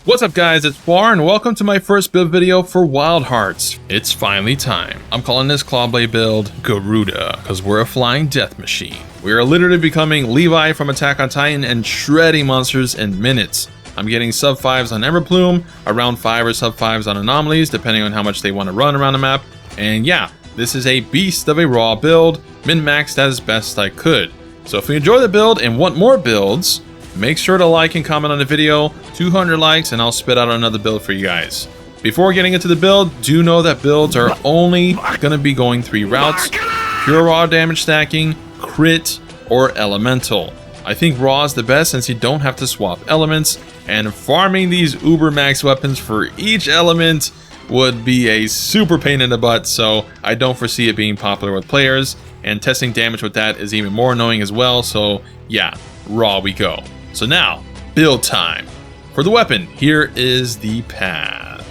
What's up guys, it's War and welcome to my first build video for Wildhearts. It's finally time. I'm calling this Clawblade build Garuda, because we're a flying death machine. We are literally becoming Levi from Attack on Titan and shredding monsters in minutes. I'm getting sub 5s on Ember Plume, around 5 or sub 5s on anomalies, depending on how much they want to run around the map. And yeah, this is a beast of a raw build, min-maxed as best I could. So if you enjoy the build and want more builds, make sure to like and comment on the video. 200 likes and I'll spit out another build for you guys. Before getting into the build, do know that builds are only going to be going 3 routes: pure raw damage stacking, crit, or elemental. I think raw is the best since you don't have to swap elements, and farming these uber max weapons for each element would be a super pain in the butt, so I don't foresee it being popular with players, and testing damage with that is even more annoying as well, so yeah, raw we go. So now, build time. For the weapon, here is the path.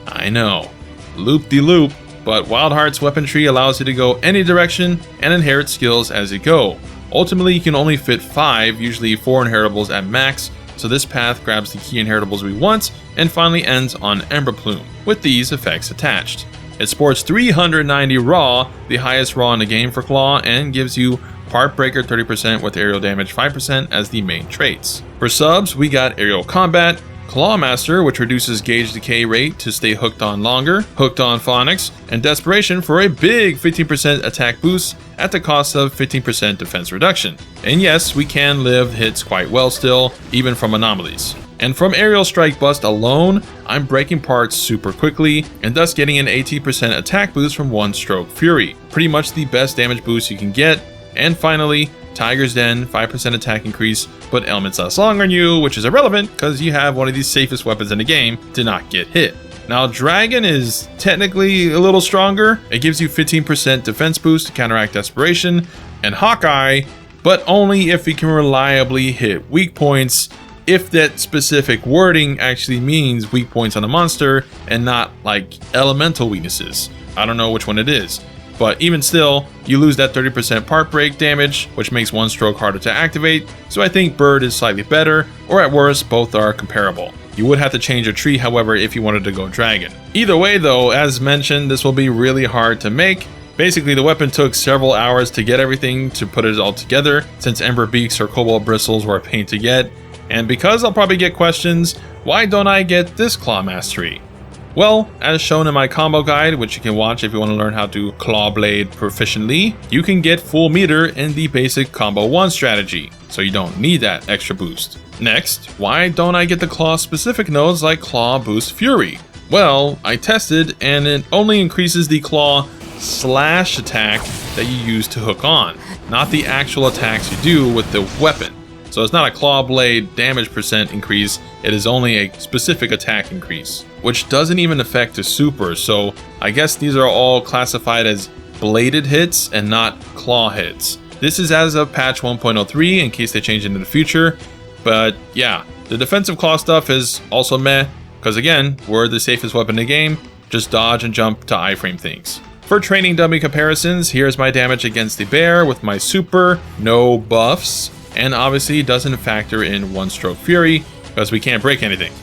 I know, loop-de-loop, but Wildhearts weapon tree allows you to go any direction and inherit skills as you go. Ultimately, you can only fit 5, usually 4 inheritables at max, so this path grabs the key inheritables we want and finally ends on Ember Plume, with these effects attached. It sports 390 raw, the highest raw in the game for Claw, and gives you Part Breaker 30% with aerial damage 5% as the main traits. For subs, we got Aerial Combat, Claw Master, which reduces gauge decay rate to stay hooked on longer, Hooked on Phonics, and Desperation for a big 15% attack boost at the cost of 15% defense reduction. And yes, we can live hits quite well still, even from anomalies. And from Aerial Strike Bust alone, I'm breaking parts super quickly, and thus getting an 18% attack boost from One Stroke Fury. Pretty much the best damage boost you can get. And finally, Tiger's Den, 5% attack increase, but elements less long on you, which is irrelevant because you have one of the safest weapons in the game to not get hit. Now, Dragon is technically a little stronger. It gives you 15% defense boost to counteract Desperation, and Hawkeye, but only if you can reliably hit weak points, if that specific wording actually means weak points on a monster and not like elemental weaknesses. I don't know which one it is. But even still, you lose that 30% part break damage, which makes One Stroke harder to activate, so I think Bird is slightly better, or at worst, both are comparable. You would have to change your tree, however, if you wanted to go Dragon. Either way though, as mentioned, this will be really hard to make. Basically, the weapon took several hours to get everything to put it all together, since Ember Beaks or Cobalt Bristles were a pain to get. And because I'll probably get questions, why don't I get this Claw Mastery? Well, as shown in my combo guide, which you can watch if you want to learn how to Claw Blade proficiently, you can get full meter in the basic combo 1 strategy, so you don't need that extra boost. Next, why don't I get the Claw specific nodes like Claw Boost Fury? Well, I tested and it only increases the Claw slash attack that you use to hook on, not the actual attacks you do with the weapon. So it's not a Claw Blade damage percent increase, it is only a specific attack increase, which doesn't even affect the super, so I guess these are all classified as bladed hits and not claw hits. This is as of patch 1.03 in case they change it in the future, but yeah, the defensive claw stuff is also meh, because again, we're the safest weapon in the game, just dodge and jump to iframe things. For training dummy comparisons, here's my damage against the bear with my super, no buffs, and obviously doesn't factor in One Stroke Fury, because we can't break anything.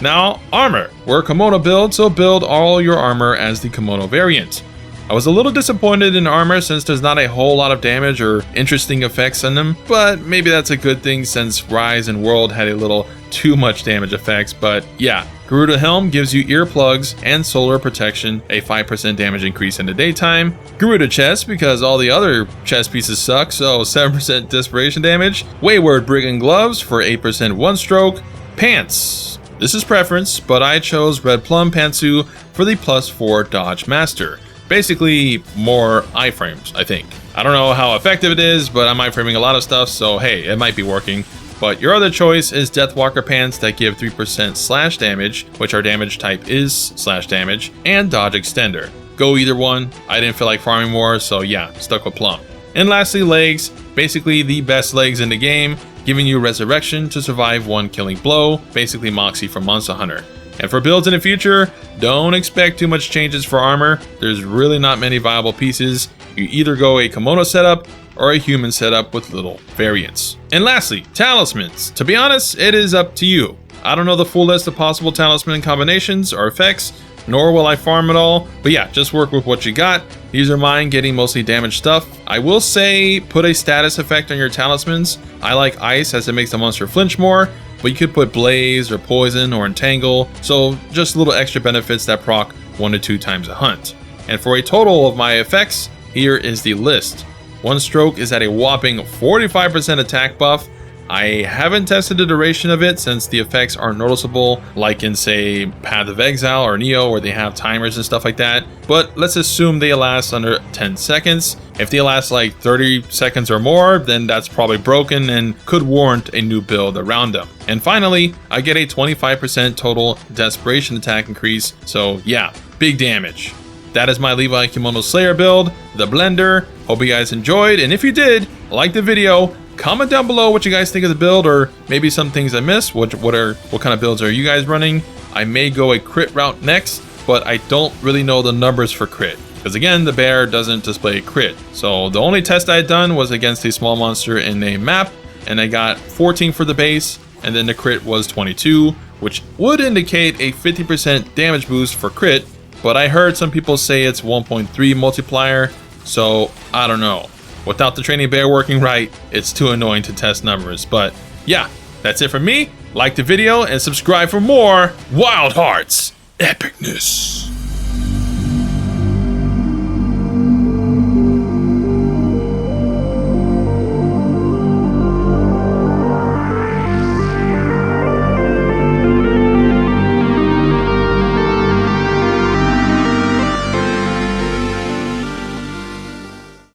Now, armor. We're a Kemono build, so build all your armor as the Kemono variant. I was a little disappointed in armor since there's not a whole lot of damage or interesting effects on them, but maybe that's a good thing since Rise and World had a little too much damage effects, but yeah. Garuda Helm gives you earplugs and solar protection, a 5% damage increase in the daytime. Garuda Chest, because all the other chest pieces suck, so 7% desperation damage. Wayward Brigand Gloves for 8% one stroke. Pants. This is preference, but I chose Red Plum Pantsu for the +4 Dodge Master. Basically, more iframes, I think. I don't know how effective it is, but I'm iframing a lot of stuff, so hey, it might be working. But your other choice is Deathwalker Pants that give 3% slash damage, which our damage type is slash damage, and Dodge Extender. Go either one. I didn't feel like farming more, so yeah, stuck with Plum. And lastly, legs. Basically the best legs in the game, giving you Resurrection to survive one killing blow, basically Moxie from Monster Hunter. And for builds in the future, don't expect too much changes for armor. There's really not many viable pieces. You either go a Kemono setup or a human setup with little variants. And lastly, talismans. To be honest, it is up to you. I don't know the full list of possible talisman combinations or effects, nor will I farm it all, but yeah, just work with what you got. These are mine getting mostly damaged stuff. I will say put a status effect on your talismans. I like ice as it makes the monster flinch more, but you could put blaze or poison or entangle, so just little extra benefits that proc 1 to 2 times a hunt. And for a total of my effects, here is the list. One stroke is at a whopping 45% attack buff. I haven't tested the duration of it since the effects are noticeable, like in say Path of Exile or Neo, where they have timers and stuff like that, but let's assume they last under 10 seconds. If they last like 30 seconds or more, then that's probably broken and could warrant a new build around them. And finally, I get a 25% total desperation attack increase, so yeah, big damage. That is my Levi Kemono Slayer build, the blender. Hope you guys enjoyed, and if you did, like the video, comment down below what you guys think of the build, or maybe some things I missed. What kind of builds are you guys running? I may go a crit route next, but I don't really know the numbers for crit, because again, the bear doesn't display crit. So the only test I had done was against a small monster in a map, and I got 14 for the base, and then the crit was 22, which would indicate a 50% damage boost for crit, but I heard some people say it's 1.3 multiplier, so I don't know. Without the training bear working right, it's too annoying to test numbers. But yeah, that's it for me. Like the video and subscribe for more Wild Hearts epicness.